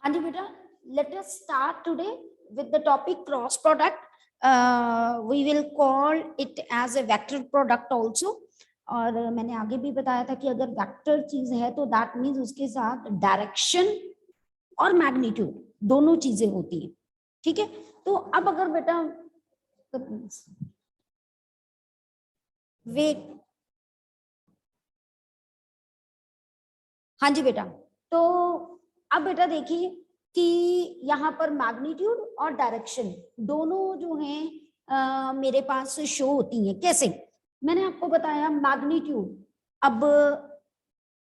हाँ जी बेटा, let us start today with the topic cross product. We will call it as a vector product also. और मैंने आगे भी बताया था कि अगर वेक्टर चीज है तो दैट मीन्स उसके साथ डायरेक्शन और मैग्नीट्यूड दोनों चीजें होती हैं, ठीक है। तो अब अगर बेटा वे, हाँ जी बेटा, तो अब बेटा देखिए कि यहाँ पर मैग्नीट्यूड और डायरेक्शन दोनों जो हैं मेरे पास शो होती हैं। कैसे? मैंने आपको बताया मैग्नीट्यूड। अब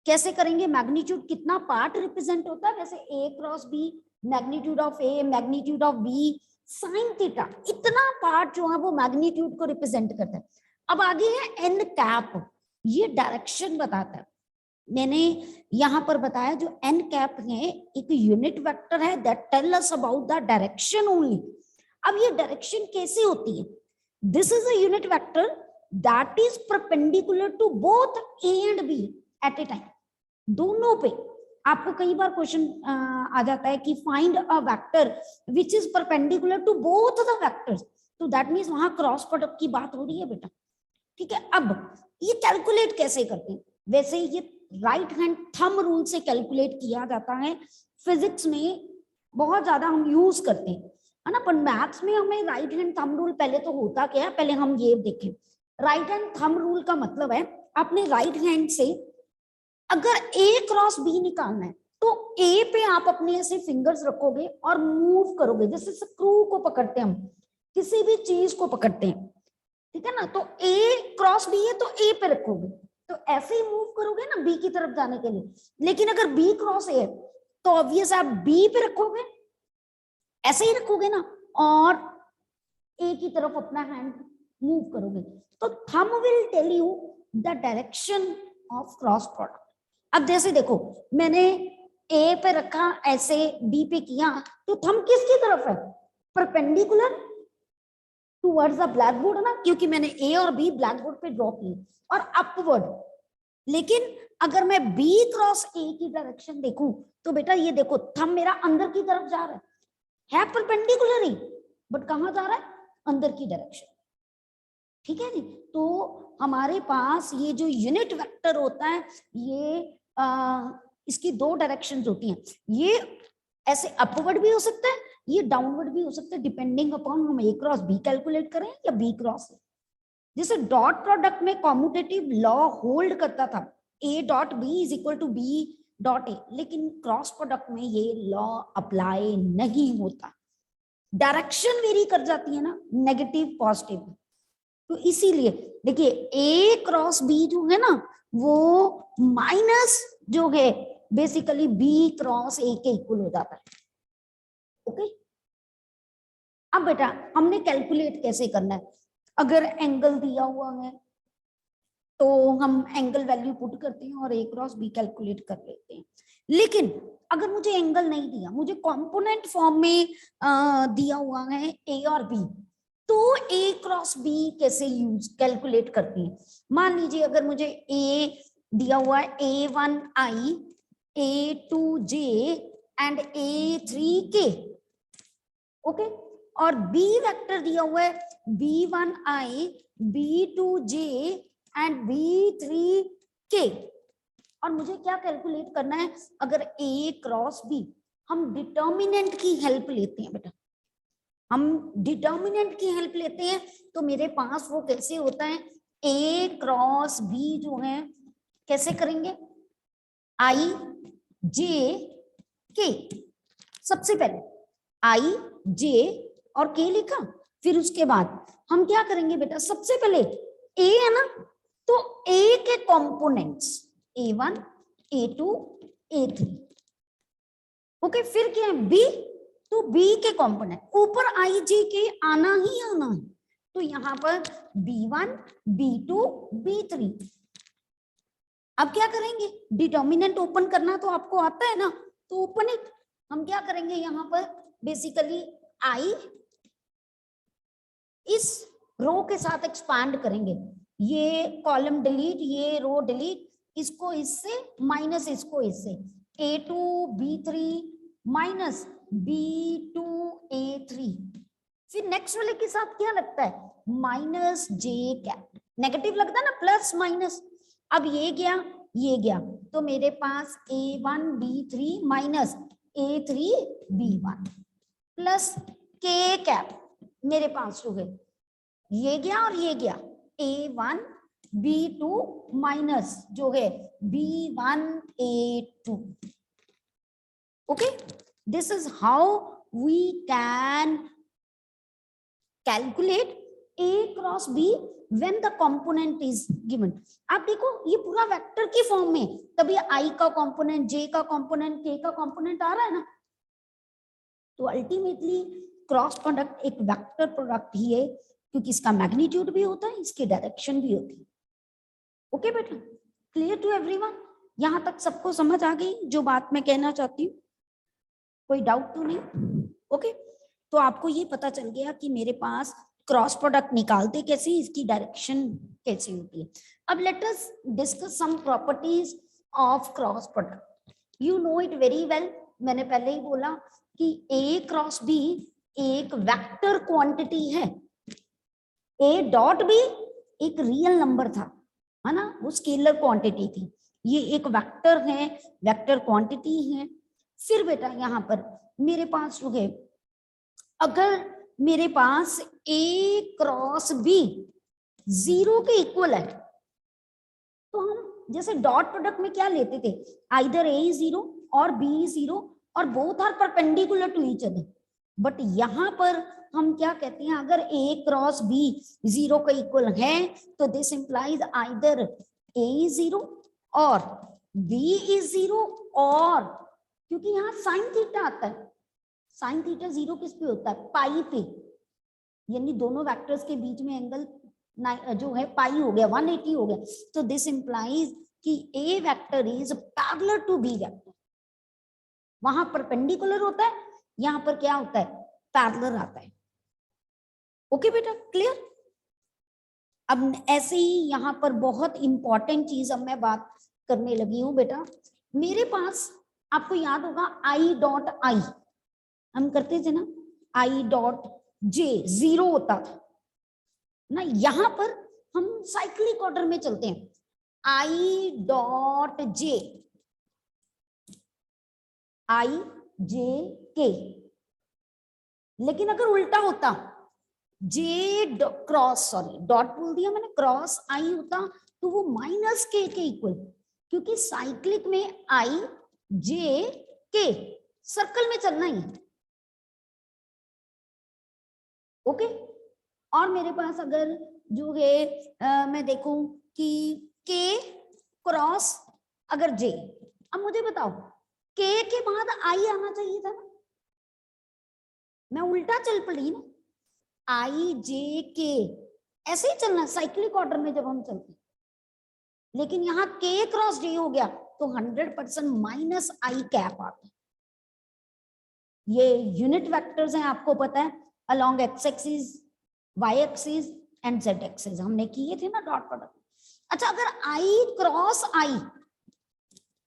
कैसे करेंगे? मैग्नीट्यूड कितना पार्ट रिप्रेजेंट होता है, वैसे A cross B, magnitude of A, magnitude of B, sine theta, इतना पार्ट जो है वो मैग्नीट्यूड को रिप्रेजेंट करता है। अब आगे है एन कैप, ये डायरेक्शन बताता है। मैंने यहां पर बताया जो एन कैप है एक यूनिट वेक्टर है that tell us about the direction only. अब ये डायरेक्शन कैसे होती है? This is a unit vector that is perpendicular to both A and B at a time. दोनों पे आपको कई बार क्वेश्चन आ जाता है कि find a vector which is perpendicular to both the vectors, तो दैट मीन्स वहां क्रॉस प्रोडक्ट की बात हो रही है बेटा, ठीक है। अब ये कैलकुलेट कैसे करते हैं? वैसे ये राइट हैंड थंब रूल से कैलकुलेट किया जाता है। फिजिक्स में बहुत ज्यादा हम यूज करते हैं, है ना, पर मैथ्स में हमें राइट हैंड थंब रूल पहले तो होता क्या है, पहले हम ये देखें। राइट हैंड थंब रूल का मतलब है अपने राइट हैंड से अगर ए क्रॉस बी निकालना है तो ए पे आप अपने ऐसे फिंगर्स रखोगे और मूव करोगे, जैसे स्क्रू को पकड़ते हैं हम, किसी भी चीज को पकड़ते हैं, ठीक है ना। तो ए क्रॉस बी है तो ए पे रखोगे, तो ऐसे ही मूव करोगे ना बी की तरफ जाने के लिए। लेकिन अगर बी क्रॉस ए है तो ऑब्वियस आप बी पे रखोगे, ऐसे ही रखोगे ना, और ए की तरफ अपना हैंड मूव करोगे। तो thumb will tell you the direction of cross product. अब जैसे देखो मैंने ए पे रखा, ऐसे बी पे किया, तो थंब किसकी तरफ है? Perpendicular towards the black board ना, क्योंकि मैंने ए और बी ब्लैक बोर्ड पे ड्रॉ किए, और अपवर्ड। लेकिन अगर मैं बी क्रॉस ए की डायरेक्शन देखूं तो बेटा ये देखो थंब मेरा अंदर की तरफ जा रहा है परपेंडिकुलर ही, बट कहां जा रहा है? अंदर की डायरेक्शन, ठीक है जी। तो हमारे पास ये जो यूनिट वेक्टर होता है ये इसकी दो डायरेक्शंस होती हैं। ये ऐसे अपवर्ड भी हो सकता है, ये डाउनवर्ड भी हो सकता है, डिपेंडिंग अपॉन हम ए क्रॉस बी कैलकुलेट करें या बी क्रॉस ए। जैसे डॉट प्रोडक्ट में कॉम्यूटेटिव लॉ होल्ड करता था, A dot B is equal to B dot A, लेकिन क्रॉस प्रोडक्ट में ये लॉ अप्लाई नहीं होता, डायरेक्शन वेरी कर जाती है ना, नेगेटिव पॉजिटिव। तो इसीलिए देखिए ए क्रॉस बी जो है ना वो माइनस जो है बेसिकली बी क्रॉस ए के इक्वल हो जाता है, ओके। अब बेटा हमने कैलकुलेट कैसे करना है? अगर एंगल दिया हुआ है तो हम एंगल वैल्यू पुट करते हैं और ए क्रॉस बी कैलकुलेट कर लेते हैं। लेकिन अगर मुझे एंगल नहीं दिया, मुझे कंपोनेंट फॉर्म में दिया हुआ है ए और बी, तो ए क्रॉस बी कैसे यूज कैलकुलेट करती है? मान लीजिए अगर मुझे ए दिया हुआ है A1i, A2j and A3k, okay, और बी वेक्टर दिया हुआ है B1i, B2j एंड B3k, और मुझे क्या कैलकुलेट करना है? अगर A क्रॉस B, हम डिटर्मिनेंट की हेल्प लेते हैं बेटा, हम डिटर्मिनेंट की हेल्प लेते हैं, तो मेरे पास वो कैसे होता है? A क्रॉस B जो है कैसे करेंगे? I J K, सबसे पहले I J और K लिखा, फिर उसके बाद हम क्या करेंगे बेटा? सबसे पहले A है ना, तो A के components A1, A2, A3, okay, फिर क्या है? B, तो B के कंपोनेंट ऊपर I J K आना ही आना है, तो यहां पर B1, B2, B3। अब क्या करेंगे? डिटर्मिनेंट ओपन करना तो आपको आता है ना, तो ओपन इट। हम क्या करेंगे यहाँ पर? बेसिकली I इस रो के साथ एक्सपांड करेंगे, ये कॉलम डिलीट, ये रो डिलीट, इसको इससे माइनस इसको इससे, A2, B3, माइनस B2A3, फिर नेक्स्ट वाले के साथ क्या लगता है माइनस J कैप, नेगेटिव लगता है ना, प्लस माइनस। अब ये गया तो मेरे पास A1B3 minus A3B1 plus K cap, मेरे पास हो गए ये गया और ये गया A1B2 माइनस जो है B1A2। Okay, this is how we can calculate A cross B when the component is given। आप देखो ये पूरा वेक्टर की फॉर्म में, तभी I का कंपोनेंट, J का कंपोनेंट, K का कंपोनेंट आ रहा है ना। तो अल्टीमेटली क्रॉस प्रोडक्ट एक वेक्टर प्रोडक्ट ही है, क्योंकि इसका मैग्नीट्यूड भी होता है, इसकी डायरेक्शन भी होती है। ओके बेटा, क्लियर टू एवरीवन? यहां तक सबको समझ आ गई जो बात मैं कहना चाहती हूँ? कोई डाउट तो नहीं? ओके, तो आपको ये पता चल गया कि मेरे पास क्रॉस प्रोडक्ट निकालते कैसे, इसकी डायरेक्शन कैसे होती है। अब let us discuss some properties of cross product. You know it very well, मैंने पहले ही बोला कि A क्रॉस B एक वेक्टर क्वांटिटी है, A डॉट B एक रियल नंबर था, है ना, वो स्केलर क्वांटिटी थी, ये एक वेक्टर है, वेक्टर क्वांटिटी है। फिर बेटा यहाँ पर मेरे पास जो है, अगर मेरे पास A क्रॉस B 0 के इक्वल है, तो हम जैसे डॉट प्रोडक्ट में क्या लेते थे, आइदर A is 0 और B is 0 और both are perpendicular to each other. But यहाँ पर हम क्या कहते हैं, अगर A क्रॉस B 0 का इक्वल है तो this implies either A is 0 और B is 0, और क्योंकि यहाँ साइन थीटा आता है, साइन थीटा 0 किस पे होता है, पाई पे, यानी दोनों वेक्टर्स के बीच में एंगल जो है पाई हो गया, 180 हो गया। तो दिस इंप्लाइज कि A vector is parallel to B vector, वहां परपेंडिकुलर होता है, यहाँ पर क्या होता है, पैरेलल आता है। ओके बेटा, क्लियर? अब ऐसे ही यहाँ पर बहुत इंपॉर्टेंट चीज अब मैं बात करने लगी हूँ बेटा। मेरे पास आपको याद होगा I डॉट I हम करते थे ना, I डॉट J 0 होता था ना, यहां पर हम साइक्लिक ऑर्डर में चलते हैं, I dot J I J K। लेकिन अगर उल्टा होता, J क्रॉस, सॉरी डॉट बोल दिया मैंने, क्रॉस I होता तो वो माइनस K के इक्वल, क्योंकि साइक्लिक में I J K सर्कल में चलना ही है। ओके, और मेरे पास अगर जो है मैं देखूं कि K क्रॉस अगर J, अब मुझे बताओ K के बाद I आना चाहिए था ना, मैं उल्टा चल पड़ी ना, I J K ऐसे ही चलना साइक्लिक ऑर्डर में जब हम चलते, लेकिन यहाँ K क्रॉस J हो गया तो 100% माइनस I कैप आता है। ये यूनिट वेक्टर्स हैं, आपको पता है, along x axis, y axis and z axis हमने किए थे ना डॉट प्रोडक्ट। अच्छा, अगर I क्रॉस I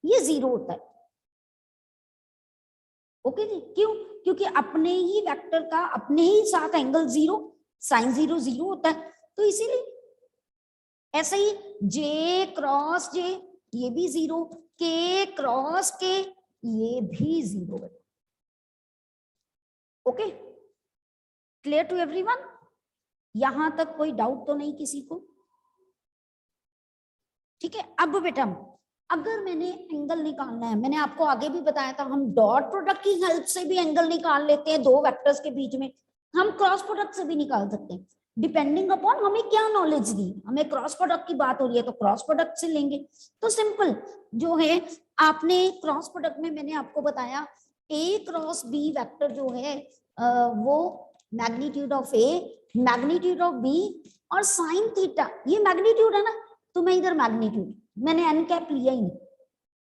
ये 0 होता है। ओके जी, क्यों? क्योंकि अपने ही वेक्टर का अपने ही साथ एंगल 0, साइन 0 0 होता है, तो इसीलिए। ऐसे ही J क्रॉस J ये भी 0, K क्रॉस K ये भी 0 है। Okay, clear to everyone? यहां तक कोई डाउट तो नहीं किसी को? ठीक है। अब बेटा अगर मैंने एंगल निकालना है, मैंने आपको आगे भी बताया था, हम डॉट प्रोडक्ट की हेल्प से भी एंगल निकाल लेते हैं दो वेक्टर्स के बीच में, हम क्रॉस प्रोडक्ट से भी निकाल सकते हैं, डिपेंडिंग अपॉन हमें क्या नॉलेज दी। हमें क्रॉस प्रोडक्ट की बात हो रही है तो क्रॉस प्रोडक्ट से लेंगे। तो सिंपल जो है, आपने क्रॉस प्रोडक्ट में मैंने आपको बताया A क्रॉस B वेक्टर जो है वो magnitude of A, magnitude of B और साइन थीटा, ये मैग्नीट्यूड है ना, तो मैं इधर मैग्नीट्यूड, मैंने एन कैप लिया ही नहीं,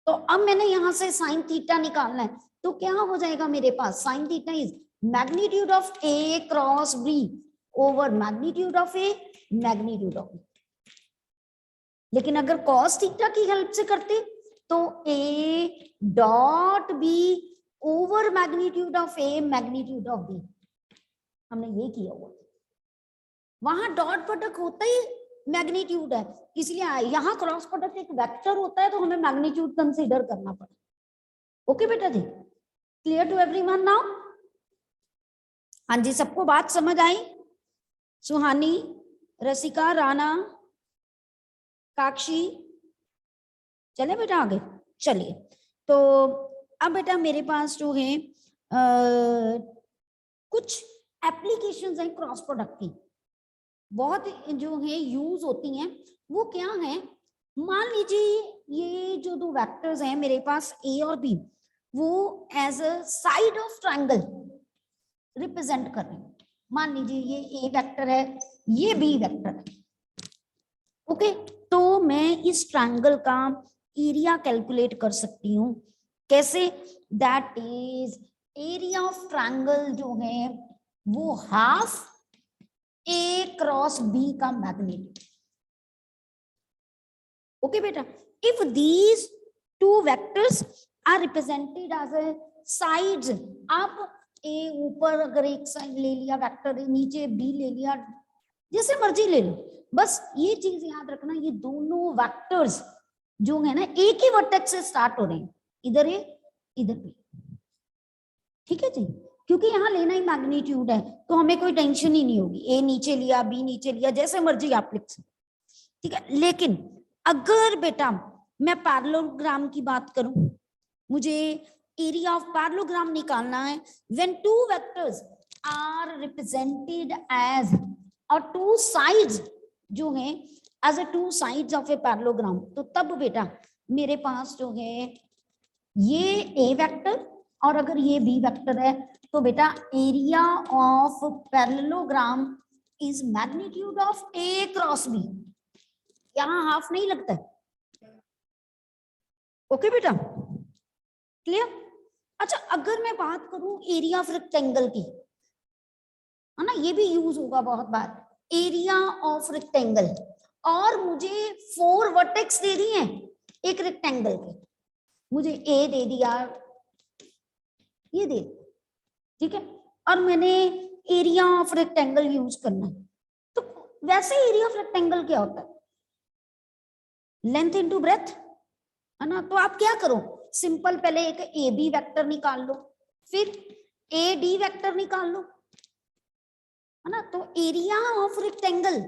तो अब मैंने यहां से साइन थीटा निकालना है, तो क्या हो जाएगा मेरे पास, sine theta is magnitude of A cross B over magnitude of A, magnitude of B। लेकिन अगर कॉस थीटा की हेल्प से करते तो A dot B over magnitude of A magnitude of B, हमने ये किया हुआ। वहां डॉट प्रोडक्ट होता ही मैग्नीट्यूड है, इसलिए यहाँ क्रॉस प्रोडक्ट एक वेक्टर होता है तो हमें मैग्नीट्यूड कंसीडर करना पड़ा। ओके बेटा जी, क्लियर टू एवरीवन नाउ? हाँ जी, सबको बात समझ आई? सुहानी, रसिका, राणा, काक्षी, चले बेटा आगे? चलिए, तो अब बेटा मेरे पास जो है कुछ एप्लीकेशंस हैं क्रॉस प्रोडक्ट की, बहुत जो है यूज होती हैं। वो क्या है, मान लीजिए ये जो दो वेक्टर्स हैं मेरे पास ए और बी, वो as a side of triangle represent कर रहे हैं। मान लीजिए ये ए वेक्टर है, ये बी वेक्टर है। ओके, तो मैं इस ट्रायंगल का एरिया कैलकुलेट कर सकती हूँ। कैसे? That is area of triangle जो है वो हाफ ए क्रॉस बी का मैग्नीट्यूड। ओके बेटा, if these two vectors are represented as a sides, आप ए ऊपर अगर एक साइड ले लिया वेक्टर, नीचे बी ले लिया, जैसे मर्जी ले लो, बस ये चीज याद रखना, ये दोनों वेक्टर्स जो है ना एक ही वर्टेक्स से स्टार्ट हो रहे हैं, इधर ए इधर बी। ठीक है जी, क्योंकि यहाँ लेना ही मैग्नीट्यूड है तो हमें कोई टेंशन ही नहीं होगी, ए नीचे लिया बी नीचे लिया, जैसे मर्जी आप लिख सकते। ठीक है, लेकिन अगर बेटा मैं पैरेललोग्राम की बात करूं, मुझे एरिया ऑफ पैरेललोग्राम निकालना है, when two vectors are represented as और टू साइड्स जो है as a two sides of a parallelogram, तो तब बेटा मेरे पास जो है ये ए वेक्टर और अगर ये बी वेक्टर है, तो बेटा area of parallelogram is magnitude of A cross B. यहां हाफ नहीं लगता है। ओके बेटा, क्लियर? अच्छा, अगर मैं बात करूं एरिया ऑफ रेक्टेंगल की, है ना, ये भी यूज होगा बहुत बार, एरिया ऑफ रेक्टेंगल, और मुझे 4 वर्टेक्स दे दी हैं एक रेक्टेंगल के, मुझे ए दे दिया, ये दे, ठीक है, और मैंने एरिया ऑफ रेक्टेंगल यूज करना है, तो वैसे एरिया ऑफ रेक्टेंगल क्या होता है? लेंथ इनटू ब्रेथ, है ना। तो आप क्या करो, सिंपल पहले एक ए बी वेक्टर निकाल लो, फिर ए डी वेक्टर निकाल लो, है ना। तो एरिया ऑफ रेक्टेंगल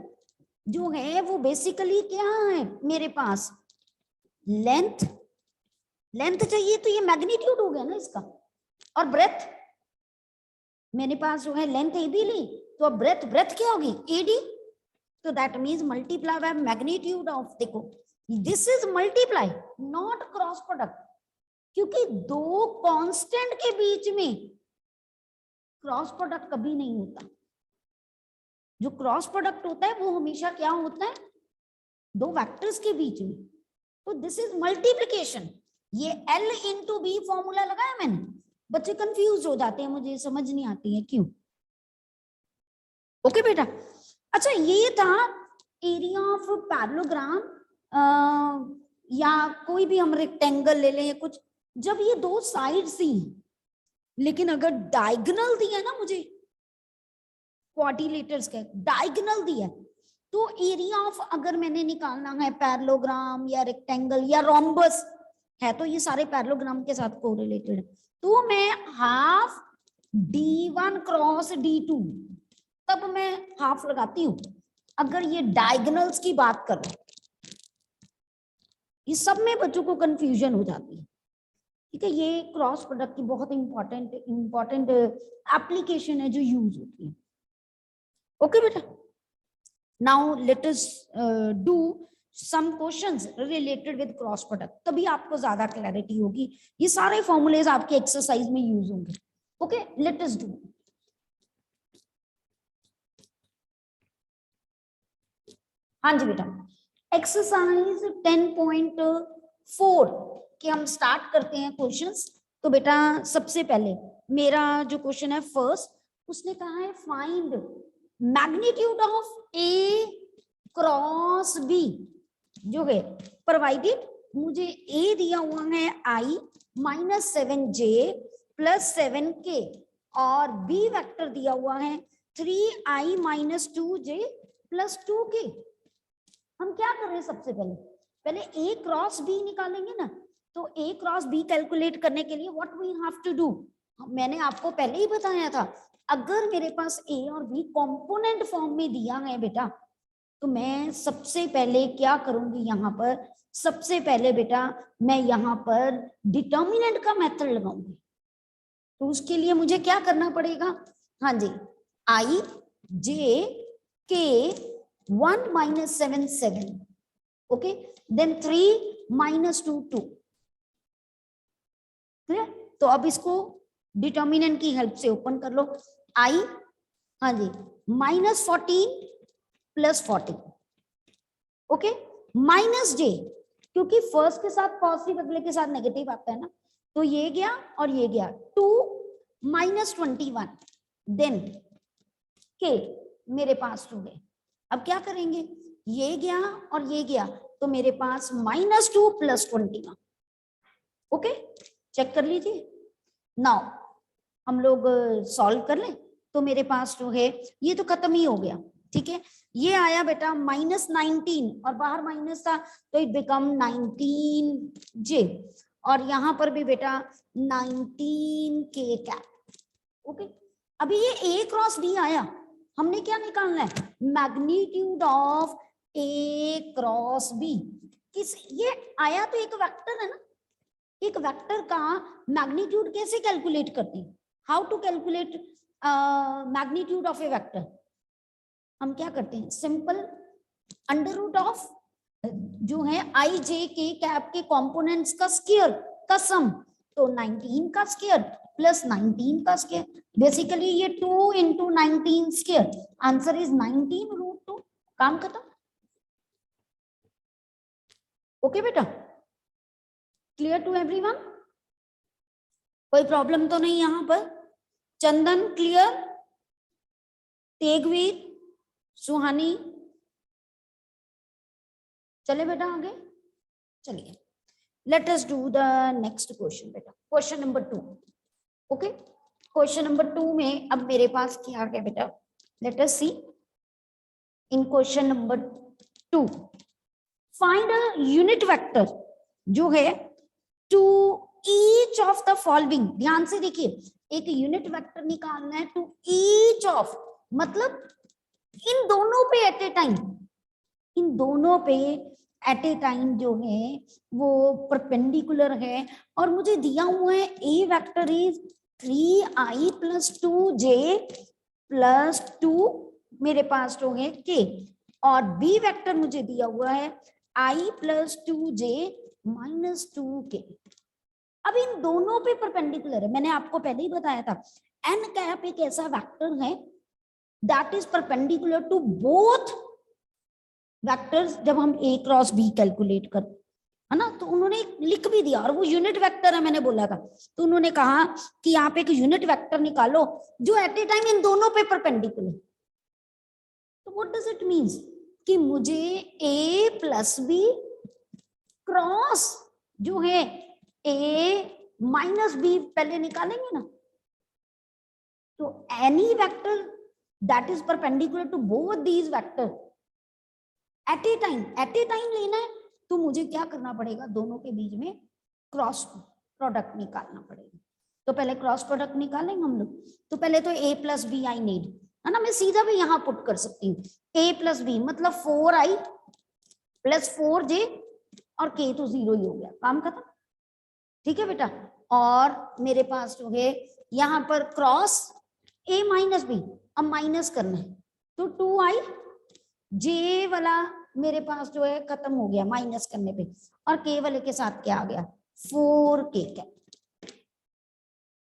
जो है वो बेसिकली क्या है मेरे पास, लेंथ, लेंथ चाहिए तो ये मैग्नीट्यूड हो गया ना इसका, और ब्रेथ मेरे पास जो है लेंथ ए बी ली, तो अब ब्रेथ, ब्रेथ क्या होगी ए डी, तो that means multiply by magnitude of, देखो this is multiply not cross product, क्योंकि दो कांस्टेंट के बीच में क्रॉस प्रोडक्ट कभी नहीं होता। जो क्रॉस प्रोडक्ट होता है वो हमेशा क्या होता है, दो वेक्टर्स के बीच में, तो दिस इज मल्टीप्लिकेशन। ये L इंटू बी फॉर्मूला लगाया मैंने, बच्चे कंफ्यूज हो जाते हैं, मुझे समझ नहीं आती है क्यों। ओके बेटा, अच्छा ये था एरिया ऑफ पैरेललोग्राम, या कोई भी हम रेक्टेंगल ले लें कुछ, जब ये दो साइड्स थी, लेकिन अगर डायगोनल दिया ना मुझे, क्वाड्रिलेटर्स के डायगोनल दिया, तो एरिया ऑफ अगर मैंने निकालना है पैरेललोग्राम या रेक्टेंगल या रोम्बस है, तो ये सारे पैरेललोग्राम के साथ कोरिलेटेड है, तो मैं हाफ D1 क्रॉस D2, तब मैं हाफ लगाती हूं। अगर ये डायगोनल्स की बात करें, इस सब में बच्चों को कंफ्यूजन हो जाती है। ठीक है, ये क्रॉस प्रोडक्ट की बहुत इंपॉर्टेंट एप्लीकेशन है जो यूज होती है। ओके बेटा, now let us do some questions related with cross product, तभी आपको ज्यादा क्लैरिटी होगी, ये सारे फॉर्मूलेज आपके एक्सरसाइज में यूज होंगे। Okay, late us do. हाँ जी बेटा, एक्सरसाइज 10.4 के हम स्टार्ट करते हैं क्वेश्चंस। तो बेटा सबसे पहले मेरा जो क्वेश्चन है फर्स्ट, उसने कहा है find magnitude of A cross B, जो है प्रोवाइडेड मुझे ए दिया हुआ है I -7j प्लस 7k और बी वेक्टर दिया हुआ है 3i minus 2j plus 2k। हम क्या कर रहे हैं, सबसे पहले a क्रॉस b निकालेंगे ना, तो a क्रॉस b कैलकुलेट करने के लिए what we have to do, मैंने आपको पहले ही बताया था, अगर मेरे पास a और b कंपोनेंट फॉर्म में दिया है बेटा, तो मैं सबसे पहले क्या करूंगी, यहाँ पर सबसे पहले बेटा मैं यहाँ पर डिटर्मिनेंट का मेथड लगाऊंगी। तो उसके लिए मुझे क्या करना पड़ेगा, हाँ जी, i j k 1 minus 7 7, okay, then 3 minus 2 2, clear. तो अब इसको डिटर्मिनेंट की हेल्प से ओपन कर लो, i, हाँ जी, minus 14 plus 40, okay, minus j, क्योंकि फर्स्ट के साथ पॉजिटिव अगले के साथ नेगेटिव आता है ना, तो ये गया और ये गया, 2 माइनस 21, देन k मेरे पास 2 है। अब क्या करेंगे, ये गया और ये गया, तो मेरे पास माइनस 2 प्लस 21, ओके, चेक कर लीजिए। नाउ हम लोग सॉल्व कर लें, तो मेरे पास जो है ये तो खत्म ही हो गया, ठीक है, ये आया बेटा माइनस 19 और बाहर माइनस था, तो इट बिकम 19j, और यहां पर भी बेटा 19k कैप, ओके। अभी ये a क्रॉस b आया, हमने क्या निकालना है, magnitude of a cross b, किस, ये आया तो एक वेक्टर है ना, एक वेक्टर का मैग्नीट्यूड कैसे कैलकुलेट करते हैं, how to calculate magnitude of a vector, हम क्या करते हैं, सिंपल अंडर रूट ऑफ जो है आई जे के कैप के कंपोनेंट्स का स्क्वायर का सम, तो 19 का स्क्वायर प्लस 19 का स्क्वायर, बेसिकली ये 2 into 19 square, answer is 19 root 2, काम खत्म, ओके बेटा, क्लियर टू एवरीवन, कोई प्रॉब्लम तो नहीं यहाँ पर, चंदन क्लियर, तेगवीर, सुहानी, चले बेटा आगे, चलिए let us do the next question बेटा, question number 2, okay, question number 2 में अब मेरे पास क्या है बेटा, let us see in question number 2, find a unit vector जो है to each of the following, ध्यान से देखिए, एक यूनिट वेक्टर निकालना है टू ईच ऑफ, मतलब इन दोनों पे एट ए टाइम, इन दोनों पे एट ए टाइम जो है वो परपेंडिकुलर है, और मुझे दिया हुआ है A vector is 3i plus 2j plus 2 मेरे पास जो है k, और बी वेक्टर मुझे दिया हुआ है i plus 2j minus 2k। अब इन दोनों पे परपेंडिकुलर है, मैंने आपको पहले ही बताया था, n कैप एक ऐसा वेक्टर है that is perpendicular to both vectors, जब हम a क्रॉस b कैलकुलेट कर, है ना, तो उन्होंने लिख भी दिया, और वो यूनिट वेक्टर है, मैंने बोला था, तो उन्होंने कहा कि आप एक यूनिट वेक्टर निकालो जो एट ए टाइम इन दोनों पे परपेंडिकुलर, तो व्हाट डज इट मींस कि मुझे a प्लस b क्रॉस जो है a माइनस b पहले निकालेंगे ना, तो any vector that is perpendicular to both these vector at a time लेना है, तो मुझे क्या करना पड़ेगा, दोनों के बीच में क्रॉस प्रोडक्ट निकालना पड़ेगा। तो पहले क्रॉस प्रोडक्ट निकालेंगे हम लोग, तो पहले तो a plus B I need, है ना, मैं सीधा भी यहाँ पुट कर सकती हूँ, a प्लस बी मतलब 4i प्लस 4j, और k तो 0 ही हो गया, काम खत्म, ठीक है बेटा। और मेरे पास जो है यहाँ पर क्रॉस a माइनस बी, अब माइनस करना है, तो 2i j वाला मेरे पास जो है खत्म हो गया माइनस करने पे, और k वाले के साथ क्या आ गया 4k क्या,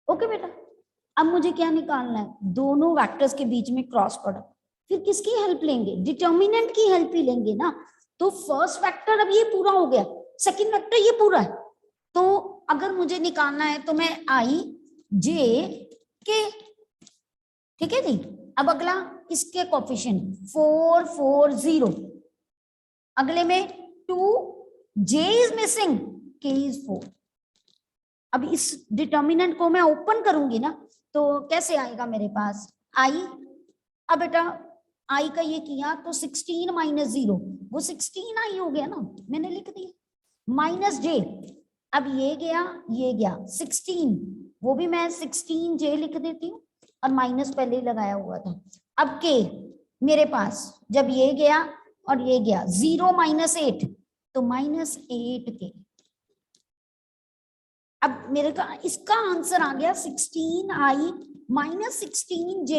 ओके बेटा। अब मुझे क्या निकालना है, दोनों वेक्टर्स के बीच में क्रॉस प्रोडक्ट, फिर किसकी हेल्प लेंगे, डिटर्मिनेंट की हेल्प ही लेंगे ना, तो फर्स्ट वेक्टर अब ये पूरा हो गया, सेकंड वेक्टर ये पूरा है, तो अगर मुझे निकालना है तो मैं i j k, ठीक है जी। अब अगला इसके कोफिशिएंट 4 4 0, अगले में 2 j is missing, k is 4, अब इस डिटर्मिनेंट को मैं ओपन करूंगी ना, तो कैसे आएगा मेरे पास आई। अब बेटा आई का ये किया तो 16 माइनस 0 वो 16 आई हो गया ना, मैंने लिख दिया माइनस जे। अब ये गया 16, वो भी मैं 16 जे लिख देती हूँ और माइनस पहले ही लगाया हुआ था। अब के मेरे पास जब ये गया और ये गया 0 माइनस 8 तो माइनस 8 के। अब मेरे का इसका आंसर आ गया 16i minus 16j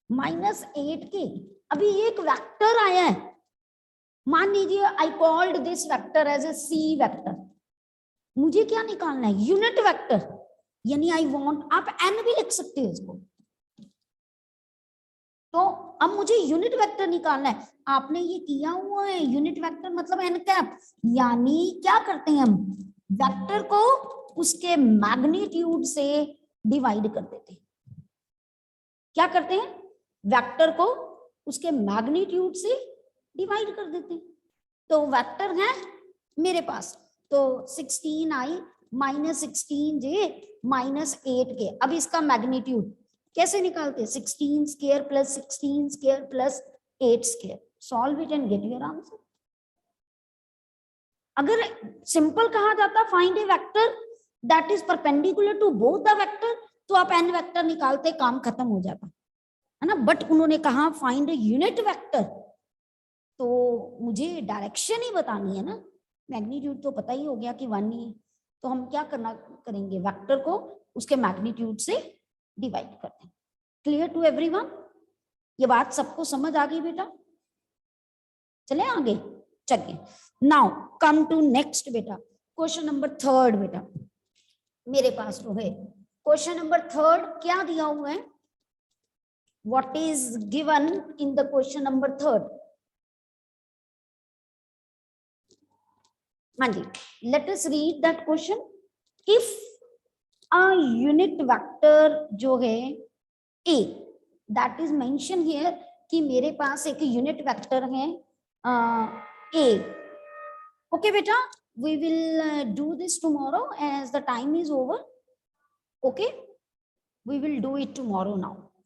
minus 8k। अभी एक वेक्टर आया है, मान लीजिए I called this vector as a C vector. मुझे क्या निकालना है, यूनिट वेक्टर, यानी आई वांट, आप n भी लिख सकते हो इसको। तो अब मुझे यूनिट वेक्टर निकालना है, आपने ये किया हुआ है यूनिट वेक्टर मतलब n कैप, यानी क्या करते हैं हम वेक्टर को उसके मैग्नीट्यूड से डिवाइड कर देते हैं। क्या करते हैं, वेक्टर को उसके मैग्नीट्यूड से डिवाइड कर देते हैं। तो वेक्टर है मेरे पास तो 16i minus 16j minus 8k। अब इसका मैग्नीट्यूड कैसे निकालते हैं, 16 square plus 16 square plus 8 square, solve it and get your answer. अगर सिंपल कहा जाता find a vector that is perpendicular to both the vector, तो आप n वेक्टर निकालते काम खत्म हो जाता है ना। बट उन्होंने कहा फाइंड ए यूनिट वेक्टर, तो मुझे डायरेक्शन ही बतानी है ना, मैग्नीट्यूड तो पता ही हो गया कि 1 ही है। तो हम क्या करेंगे, वेक्टर को उसके मैग्नीट्यूड से डिवाइड करते हैं। क्लियर टू एवरीवन, ये बात सबको समझ आ गई बेटा। चले आगे, चलिए नाउ कम टू नेक्स्ट बेटा, क्वेश्चन नंबर 3 बेटा मेरे पास जो है। क्वेश्चन नंबर 3 क्या दिया हुआ है, what is given in the question number 3। हाँ जी, let us read that question. If a unit vector जो है A, that is mention here कि मेरे पास एक यूनिट वेक्टर है ए। ओके बेटा, we will do this tomorrow as the time is over. Okay, we will do it tomorrow now.